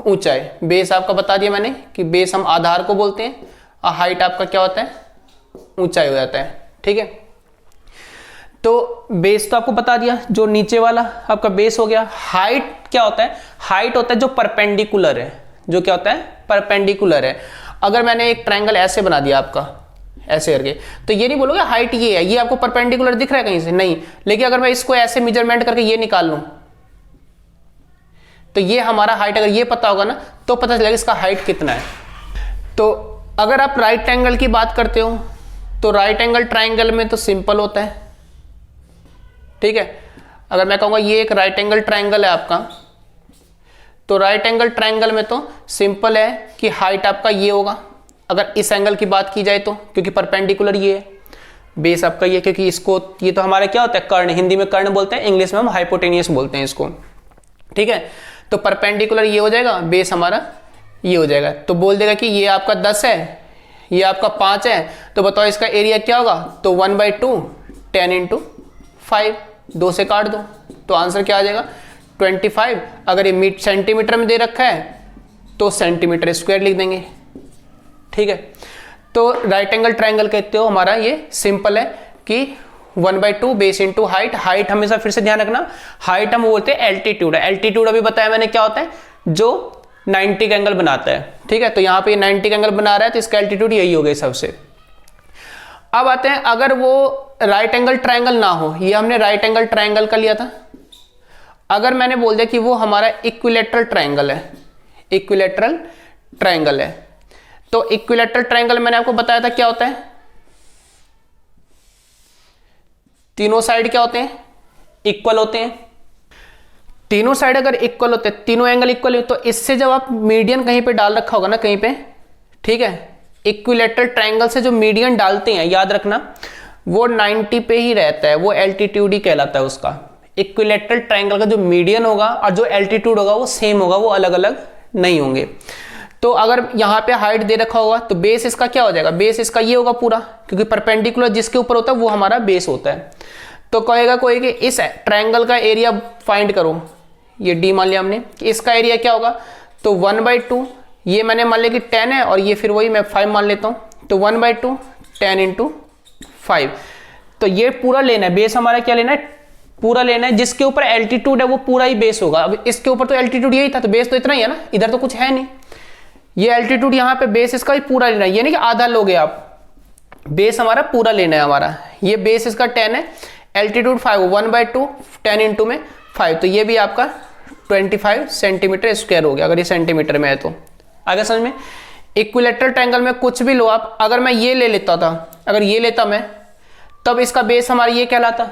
ऊंचाई। बेस आपका बता दिया मैंने कि बेस हम आधार को बोलते हैं और हाइट आपका क्या होता है, ऊंचाई हो जाता है। ठीक है, तो बेस तो आपको बता दिया, जो नीचे वाला आपका बेस हो गया। हाइट क्या होता है, हाइट होता है जो परपेंडिकुलर है, जो क्या होता है परपेंडिकुलर है। अगर मैंने एक ट्रायंगल ऐसे बना दिया आपका ऐसे करके, तो ये नहीं बोलोगे हाइट ये है, ये आपको परपेंडिकुलर दिख रहा है कहीं से, नहीं। लेकिन अगर मैं इसको ऐसे मेजरमेंट करके ये निकाल लूं तो ये हमारा हाइट, अगर ये पता होगा ना तो पता चलेगा इसका हाइट कितना है। तो अगर आप राइट एंगल की बात करते हो तो राइट एंगल ट्रायंगल में तो सिंपल होता है। ठीक है, अगर मैं कहूंगा ये एक राइट एंगल ट्रायंगल है आपका, तो राइट एंगल ट्रायंगल में तो सिंपल है कि हाइट आपका ये होगा अगर इस एंगल की बात की जाए तो, क्योंकि परपेंडिकुलर ये है। बेस आपका ये, क्योंकि इसको ये तो हमारा क्या होता है कर्ण, हिंदी में कर्ण बोलते हैं, इंग्लिश में हम हाइपोटेनियस बोलते हैं इसको। ठीक है, तो परपेंडिकुलर ये हो जाएगा, बेस हमारा ये हो जाएगा। तो बोल देगा कि ये आपका 10 है, ये आपका 5 है, तो बताओ इसका एरिया क्या होगा, तो 1/2 10 इंटू 5, 2 से काट दो तो आंसर क्या आ जाएगा 25। अगर ये सेंटीमीटर में दे रखा है तो सेंटीमीटर स्क्वायर लिख देंगे। ठीक है, तो राइट एंगल ट्रायंगल कहते हो हमारा ये सिंपल है कि 1/2 बेस इंटू हाइट। हाइट हमेशा फिर से ध्यान रखना, हाइट हम बोलते हैं एल्टीट्यूड है। एल्टीट्यूड अभी बताया मैंने क्या होता है, जो 90 का एंगल बनाता है, ठीक है। तो यहाँ पे 90 का एंगल बना रहा है तो इसका एल्टीट्यूड यही हो गया सबसे। अब आते हैं, अगर वो राइट एंगल ट्रायंगल ना हो, ये हमने राइट एंगल ट्रायंगल का लिया था, अगर मैंने बोल दिया कि वो हमारा इक्विलैटरल ट्रायंगल है, इक्विलैटरल ट्रायंगल है, तो इक्विलैटरल ट्रायंगल मैंने आपको बताया था क्या होता है, तीनों साइड क्या होते हैं, इक्वल होते हैं। तीनों साइड अगर इक्वल होते हैं, तीनों एंगल इक्वल हो, तो इससे जब आप मीडियन कहीं पे डाल रखा होगा ना कहीं पे, ठीक है, इक्विलैटरल ट्रायंगल से जो मीडियन डालते हैं, याद रखना वो 90 पे ही रहता है, वो एल्टीट्यूड ही कहलाता है उसका। इक्विलैटरल ट्रायंगल का जो मीडियन होगा और जो एल्टीट्यूड होगा वो सेम होगा, वो अलग अलग नहीं होंगे। तो अगर यहाँ पे हाइट दे रखा होगा तो बेस इसका क्या हो जाएगा, बेस इसका ये होगा पूरा, क्योंकि परपेंडिकुलर जिसके ऊपर होता है वो हमारा बेस होता है। तो कहेगा कोई कि इस ट्रायंगल का एरिया फाइंड करो, ये डी मान लिया हमने कि इसका एरिया क्या होगा, तो 1/2, ये मैंने मान लिया कि 10 है और ये फिर वही मैं 5 मान लेता हूँ, तो 1/2 10 इंटू 5। तो ये पूरा लेना है, बेस हमारा क्या लेना है, पूरा लेना है, जिसके ऊपर एल्टीट्यूड है वो पूरा ही बेस होगा। अब इसके ऊपर तो एल्टीट्यूड यही था तो बेस तो इतना ही है ना, इधर तो कुछ है नहीं, ये एल्टीट्यूड यहाँ पे बेस इसका ही पूरा लेना है, ये नहीं कि आधा लोगे आप, बेस हमारा पूरा लेना है हमारा। ये बेस इसका 10 है, एल्टीट्यूड 5, 1/2 10 इंटू में 5, तो ये भी आपका 25 सेंटीमीटर स्क्वायर हो गया, अगर ये सेंटीमीटर में है तो। आगे समझ में, इक्विलैटरल ट्रायंगल में कुछ भी लो आप, अगर मैं ये ले लेता था, अगर ये लेता मैं, तब इसका बेस हमारा ये कहलाता,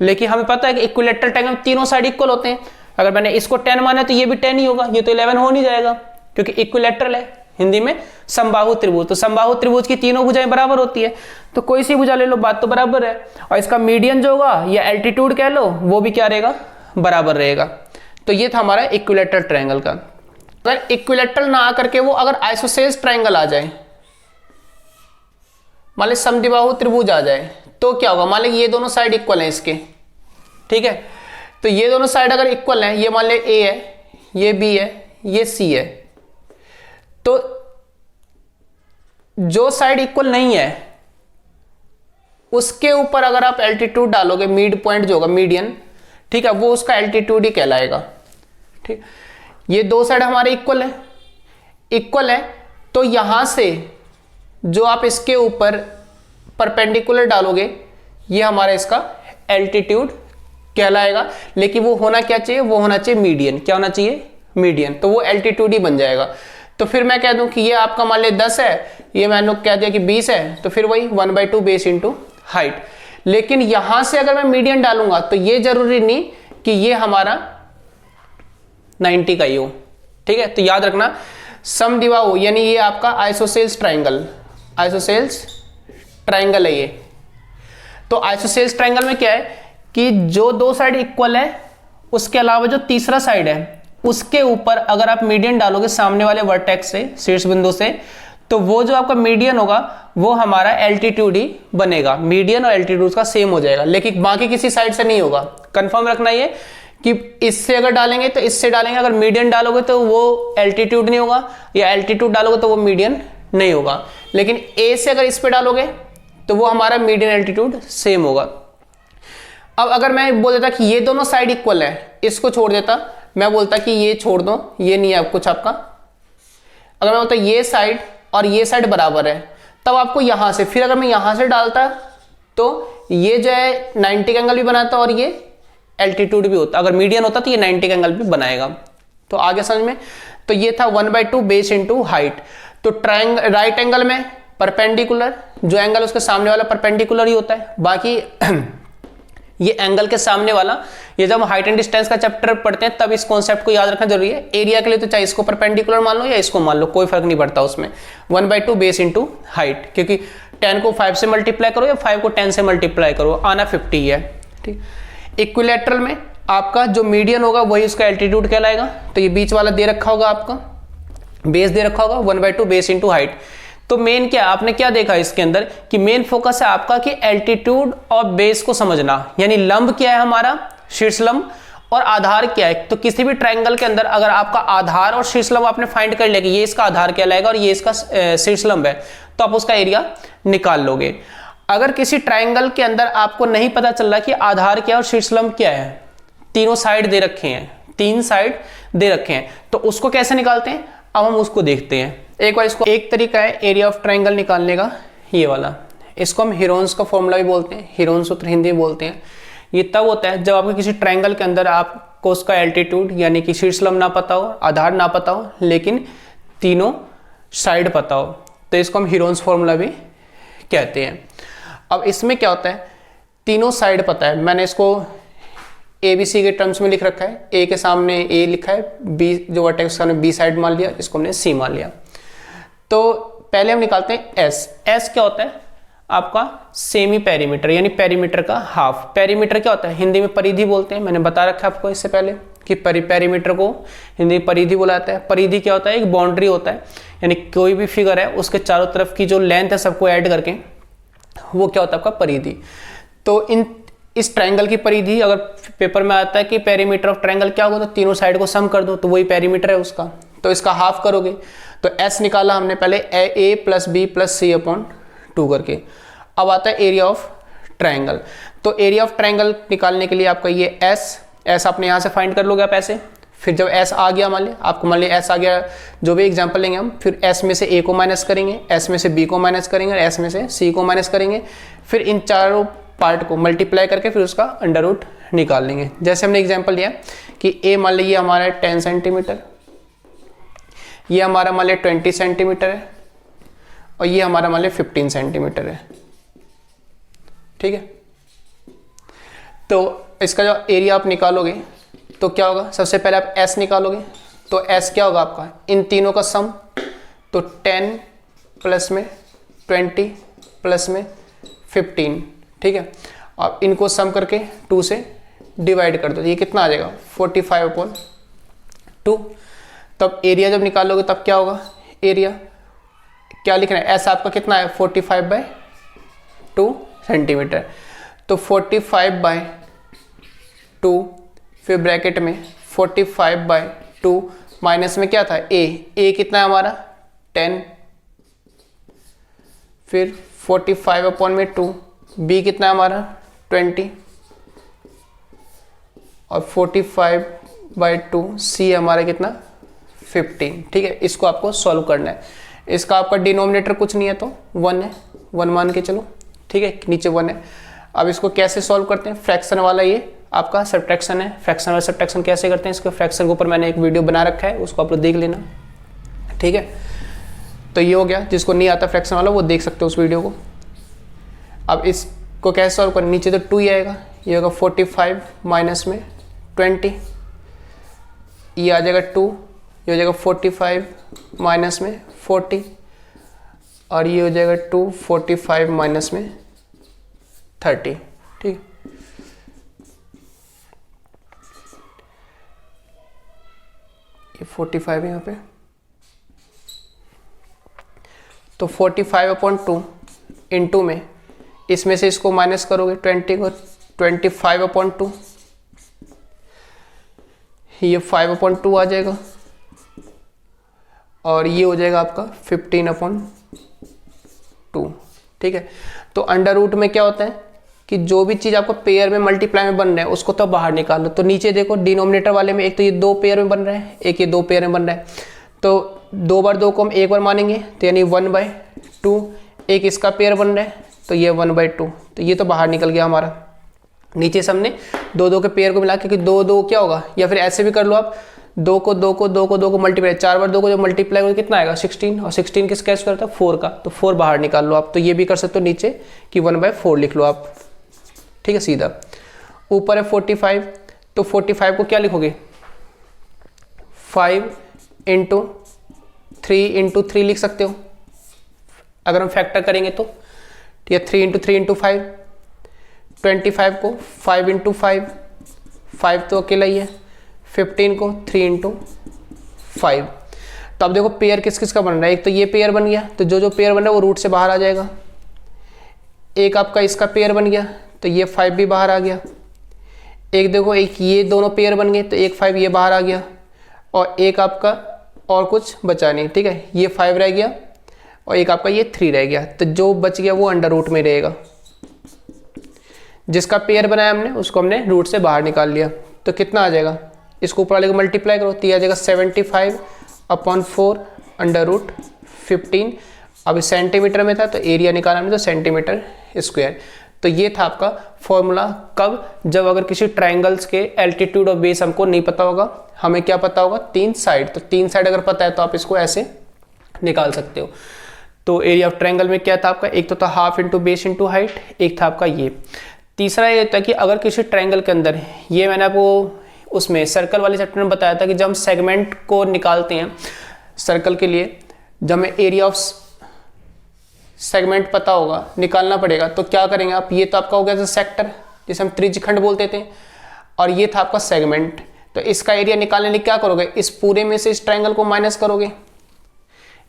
लेकिन हमें पता है कि इक्विलैटरल ट्रायंगल में तीनों साइड इक्वल होते हैं। अगर मैंने इसको 10 माना तो ये भी 10 ही होगा, ये तो 11 हो नहीं जाएगा, क्योंकि इक्विलैटरल है, हिंदी में समबाहु त्रिभुज, तो समबाहु त्रिभुज की तीनों भुजाएं बराबर होती है, तो कोई सी भुजा ले लो, बात तो बराबर है। और इसका मीडियन जो होगा या एल्टीट्यूड कह लो, वो भी क्या रहेगा, बराबर रहेगा। तो ये था हमारा इक्विलैटरल ट्रायंगल का। अगर इक्विलैटरल ना आकर के वो अगर आइसोसेल्स ट्रायंगल आ जाए, मान ली समद्विबाहु त्रिभुज आ जाए, तो क्या होगा, मान ली ये दोनों साइड इक्वल हैं इसके, ठीक है, तो ये दोनों साइड अगर इक्वल हैं, ये मान ले ए है, ये बी है, ये सी है, तो जो साइड इक्वल नहीं है उसके ऊपर अगर आप एल्टीट्यूड डालोगे, मिड पॉइंट जो होगा मीडियन, ठीक है, वो उसका एल्टीट्यूड ही कहलाएगा, ठीक। ये दो साइड हमारे इक्वल है, इक्वल है, तो यहां से जो आप इसके ऊपर परपेंडिकुलर डालोगे, ये हमारा इसका एल्टीट्यूड कहलाएगा। लेकिन वो होना क्या चाहिए, वो होना चाहिए मीडियन, क्या होना चाहिए, मीडियन, तो वो एल्टीट्यूड ही बन जाएगा। तो फिर मैं कह दूं कि ये आपका मान ले 10 है, ये मैंने कह दिया कि 20 है, तो फिर वही 1/2 बेस इंटू हाइट। लेकिन यहां से अगर मैं मीडियन डालूंगा तो ये जरूरी नहीं कि ये हमारा 90 का ही हो, ठीक है। तो याद रखना समद्विबाहु यानी ये आपका आइसोसेल्स ट्रायंगल, आइसोसेल्स ट्रायंगल है ये। तो आइसोसेल्स ट्रायंगल में क्या है कि जो दो साइड इक्वल है, उसके अलावा जो तीसरा साइड है उसके ऊपर अगर आप मीडियन डालोगे सामने वाले वर्टेक्स से, शीर्ष बिंदु से, तो वो जो आपका मीडियन होगा वो हमारा एल्टीट्यूड ही बनेगा, मीडियन और एल्टीट्यूड का सेम हो जाएगा, लेकिन बाकी किसी साइड से नहीं होगा। कंफर्म रखना ये कि इससे अगर डालेंगे तो इससे डालेंगे, अगर मीडियन डालोगे तो वो एल्टीट्यूड नहीं होगा, या एल्टीट्यूड डालोगे तो वो मीडियन नहीं होगा। लेकिन ए से अगर इस पे डालोगे तो वो हमारा मीडियन एल्टीट्यूड सेम होगा। अब अगर मैं बोल देता कि ये दोनों साइड इक्वल है, इसको छोड़ देता, मैं बोलता कि ये छोड़ दो, ये नहीं है कुछ आपका, अगर मैं बोलता ये साइड और ये साइड बराबर है, तब आपको यहां से, फिर अगर मैं यहां से डालता तो ये जो है 90 का एंगल भी बनाता और ये एल्टीट्यूड भी होता, अगर मीडियन होता तो ये 90 का एंगल भी बनाएगा। तो आगे समझ में, तो ये था 1/2 बेस इंटू हाइट। तो ट्रायंगल राइट एंगल में परपेंडिकुलर, जो एंगल उसके सामने वाला परपेंडिकुलर ही होता है, बाकी ये एंगल के सामने वाला, ये जब हाइट एंड डिस्टेंस का चैप्टर पढ़ते हैं तब इस कॉन्सेप्ट को याद रखना जरूरी है। एरिया के लिए तो चाहे इसको परपेंडिकुलर मान लो या इसको मान लो, कोई फर्क नहीं पड़ता उसमें, 1/2 बेस इंटू हाइट, क्योंकि 10 को 5 से मल्टीप्लाई करो या 5 को 10 से मल्टीप्लाई करो, आना 50 है, ठीक। इक्विलैटरल में आपका जो मीडियन होगा वही उसका एल्टीट्यूड कहलाएगा, तो ये बीच वाला दे रखा होगा, आपका बेस दे रखा होगा 1/2 बेस इंटू हाइट। तो मेन क्या, आपने क्या देखा इसके अंदर कि मेन फोकस है आपका कि एल्टीट्यूड और बेस को समझना, यानी लंब क्या है हमारा, शीर्ष लंब, और आधार क्या है। तो किसी भी ट्रायंगल के अंदर अगर आपका आधार और शीर्ष लंब आपने फाइंड कर लिया कि ये इसका आधार कहलाएगा और ये इसका शीर्ष लंब है, तो आप उसका एरिया निकाल लोगे। अगर किसी ट्राइंगल के अंदर आपको नहीं पता चल रहा कि आधार क्या है और शीर्षलंब क्या है, तीनों साइड दे रखे हैं, 3 साइड दे रखे हैं, तो उसको कैसे निकालते हैं, अब हम उसको देखते हैं। एक बार इसको, एक तरीका है एरिया ऑफ ट्राइंगल निकालने का, ये वाला, इसको हम हीरोन्स का फॉर्मूला भी बोलते हैं, हीरोन सूत्र हिंदी में बोलते हैं। ये तब होता है जब आपको किसी ट्राइंगल के अंदर आपको उसका एल्टीट्यूड यानी कि शीर्षलंब ना पता हो, आधार ना पता हो, लेकिन तीनों साइड पता हो, तो इसको हम हीरोन्स फॉर्मूला भी कहते हैं। अब इसमें क्या होता है, तीनों साइड पता है, मैंने इसको ABC के टर्म्स में लिख रखा है, A के सामने A लिखा है, B जो वर्टेक्स का B साइड मान लिया, इसको हमने C मान लिया। तो पहले हम निकालते हैं S। S क्या होता है आपका, सेमी पेरीमीटर यानी पेरीमीटर का हाफ। पेरीमीटर क्या होता है, हिंदी में परिधि बोलते हैं, मैंने बता रखा है आपको इससे पहले कि पेरीमीटर को हिंदी में परिधि बोला जाता है। परिधि क्या होता है, एक बाउंड्री होता है, यानी कोई भी फिगर है उसके चारों तरफ की जो लेंथ है सबको ऐड करके वो क्या होता है आपका परिधि। तो इस ट्रायंगल की परिधि, अगर पेपर में आता है कि पेरीमीटर ऑफ ट्रायंगल क्या होगा, तो तीनों साइड को सम कर दो, तो वही पेरीमीटर है उसका, तो इसका हाफ करोगे। तो S निकाला हमने पहले A + B + C/2 करके। अब आता है एरिया ऑफ ट्रायंगल। तो एरिया ऑफ ट्रायंगल निकालने के लिए आपका ये S आपने यहाँ से फाइंड कर लोगे आप ऐसे। फिर जब S आ गया, मान लिया S आ गया, जो भी एग्जांपल लेंगे हम, फिर S में से A को माइनस करेंगे, S में से B को माइनस करेंगे और S में से C को माइनस करेंगे। फिर इन चारों पार्ट को मल्टीप्लाई करके फिर उसका अंडर रूट निकाल लेंगे। जैसे हमने एग्जांपल लिया कि A मान लीजिए हमारा 10 सेंटीमीटर, ये हमारा मान लिया 20 सेंटीमीटर है और ये हमारा मान लिया 15 सेंटीमीटर है, ठीक है। तो इसका जो एरिया आप निकालोगे तो क्या होगा, सबसे पहले आप S निकालोगे, तो S क्या होगा आपका, इन तीनों का सम, तो 10 प्लस में 20 प्लस में 15, ठीक है। अब इनको सम करके 2 से डिवाइड कर दो, ये कितना आ जाएगा 45/2। तब एरिया जब निकालोगे तब क्या होगा, एरिया क्या लिखना है, S आपका कितना है 45/2 सेंटीमीटर। तो 45/2 फिर ब्रैकेट में 45/2 माइनस में क्या था A कितना है हमारा 10, फिर 45/2 B कितना है हमारा 20 और 45/2 C हमारा कितना 15, ठीक है। इसको आपको सॉल्व करना है। इसका आपका डिनोमिनेटर कुछ नहीं है तो 1 है, 1 मान के चलो, ठीक है, नीचे 1 है। अब इसको कैसे सॉल्व करते हैं, फ्रैक्शन वाला ये आपका सब्ट्रैक्शन है। फ्रैक्शन वाला सब्ट्रैक्शन कैसे करते हैं, इसके फ्रैक्शन के ऊपर मैंने एक वीडियो बना रखा है, उसको आप लोग देख लेना, ठीक है। तो ये हो गया, जिसको नहीं आता फ्रैक्शन वाला वो देख सकते हो उस वीडियो को। अब इसको कैसे सॉल्व करें, नीचे तो 2 ही आएगा, ये होगा 45 माइनस में 20, ये आ जाएगा 2, ये हो जाएगा 45 माइनस में 40 और ये हो जाएगा 2, 45 माइनस में 30, ठीक। ये 45 है यहाँ पे, तो 45/2 इंटू में इसमें से इसको माइनस करोगे 20 को, 25/2 ये 5/2 आ जाएगा और ये हो जाएगा आपका 15/2, ठीक है। तो अंडर रूट में क्या होता है कि जो भी चीज़ आपको पेयर में मल्टीप्लाई में बन रहा है उसको तो बाहर निकाल लो। तो नीचे देखो डिनोमिनेटर वाले में एक तो ये 2 पेयर में बन रहा है, एक ये 2 पेयर में बन रहा है, तो 2 बार 2 को हम 1 बार मानेंगे, तो यानी 1/2, एक इसका पेयर बन रहा है तो ये 1/2, तो ये तो बाहर निकल गया हमारा। नीचे से हमने 2 के पेयर को मिला, क्योंकि 2 क्या होगा, या फिर ऐसे भी कर लो आप, 2 को मल्टीप्लाई, 4 बार 2 को जब मल्टीप्लाई करो कितना आएगा 16, और 16 किसका स्क्वायर था 4 का, तो 4 बाहर निकाल लो आप। तो ये भी कर सकते हो नीचे कि 1/4 लिख लो आप, ठीक है सीधा। ऊपर है 45, तो 45 को क्या लिखोगे 5 × 3 × 3 लिख सकते हो अगर हम फैक्टर करेंगे तो, ठीक है। 3 × 3 × 5, 25 को 5 × 5, 5 तो अकेला ही है, 15 को 3 × 5। तो अब देखो पेयर किस किस का बन रहा है, एक तो ये पेयर बन गया, तो जो पेयर बन रहा है वो रूट से बाहर आ जाएगा। एक आपका इसका पेयर बन गया तो ये 5 भी बाहर आ गया। एक देखो एक ये दोनों पेयर बन गए तो एक 5 ये बाहर आ गया, और एक आपका और कुछ बचा नहीं, ठीक है, ये 5 रह गया और एक आपका ये 3 रह गया, तो जो बच गया वो अंडर रूट में रहेगा। जिसका पेयर बनाया हमने उसको हमने रूट से बाहर निकाल लिया, तो कितना आ जाएगा, इसको ऊपर वाले को मल्टीप्लाई करो तो ये आ जाएगा 75/4 अंडर रूट 15। अब सेंटीमीटर में था तो एरिया निकाला हमने तो सेंटीमीटर स्क्वायर। तो ये था आपका फॉर्मूला। कब, जब अगर किसी ट्रायंगल्स के एल्टीट्यूड और बेस हमको नहीं पता होगा, हमें क्या पता होगा, 3 साइड। तो 3 साइड अगर पता है तो आप इसको ऐसे निकाल सकते हो। तो एरिया ऑफ ट्रायंगल में क्या था आपका, एक तो था half into base into height, एक था आपका ये। तीसरा ये था कि अगर किसी ट्रायंगल के अंदर, ये मैंने आपको उसमें सर्कल वाले चैप्टर में बताया था कि जब हम सेगमेंट को निकालते हैं सर्कल के लिए, जब हमें एरिया ऑफ सेगमेंट पता होगा, निकालना पड़ेगा, तो क्या करेंगे आप, ये तो आपका हो गया सेक्टर जिसे हम त्रिज्यखंड बोलते थे, और ये था आपका सेगमेंट। तो इसका एरिया निकालने के लिए क्या करोगे, इस पूरे में से इस ट्रायंगल को माइनस करोगे,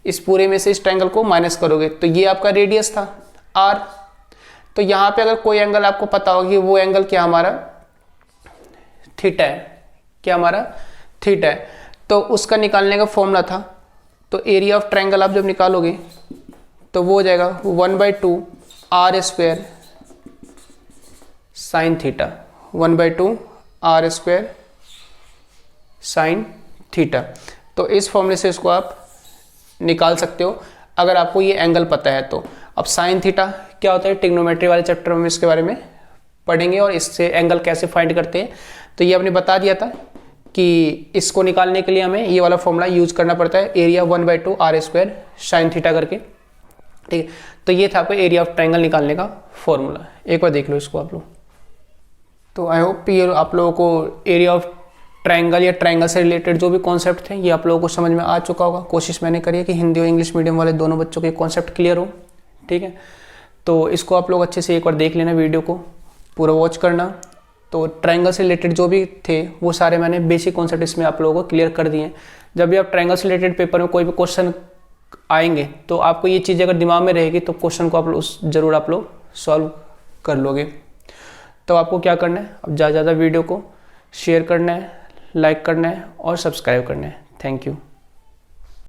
इस पूरे में से इस ट्रायंगल को माइनस करोगे, तो ये आपका रेडियस था r। तो यहाँ पे अगर कोई एंगल आपको पता होगा कि वो एंगल क्या हमारा थीटा है, क्या हमारा थीटा है, तो उसका निकालने का फॉर्मूला था। तो एरिया ऑफ ट्रायंगल आप जब निकालोगे तो वो हो जाएगा 1/2 r² sine theta, 1/2 r² sine theta. तो इस फॉर्मूले से इसको आप निकाल सकते हो अगर आपको ये एंगल पता है तो। अब साइन थीटा क्या होता है, ट्रिग्नोमेट्री वाले चैप्टर में इसके बारे में पढ़ेंगे और इससे एंगल कैसे फाइंड करते हैं। तो ये आपने बता दिया था कि इसको निकालने के लिए हमें ये वाला फॉर्मूला यूज करना पड़ता है, एरिया 1/2 r² साइन थीटा करके, ठीक है। तो ये था आपको एरिया ऑफ ट्रायंगल निकालने का फॉर्मूला। एक बार देख लो इसको आप लोग। तो आई होप ये आप लोगों को एरिया ऑफ ट्रायंगल या ट्रायंगल से रिलेटेड जो भी कॉन्सेप्ट थे ये आप लोगों को समझ में आ चुका होगा। कोशिश मैंने करी है कि हिंदी और इंग्लिश मीडियम वाले दोनों बच्चों के कॉन्सेप्ट क्लियर हो, ठीक है। तो इसको आप लोग अच्छे से एक बार देख लेना, वीडियो को पूरा वॉच करना। तो ट्रायंगल से रिलेटेड जो भी थे वो सारे मैंने बेसिक कॉन्सेप्ट इसमें आप लोगों को क्लियर कर दिए हैं। जब भी आप ट्रायंगल से रिलेटेड पेपर में कोई भी क्वेश्चन आएंगे तो आपको ये चीज़ अगर दिमाग में रहेगी तो क्वेश्चन को आप लोग ज़रूर आप लोग सॉल्व कर लोगे। तो आपको क्या करना है, अब ज़्यादा से ज़्यादा वीडियो को शेयर करना है, लाइक करना है और सब्सक्राइब करना है। Thank you.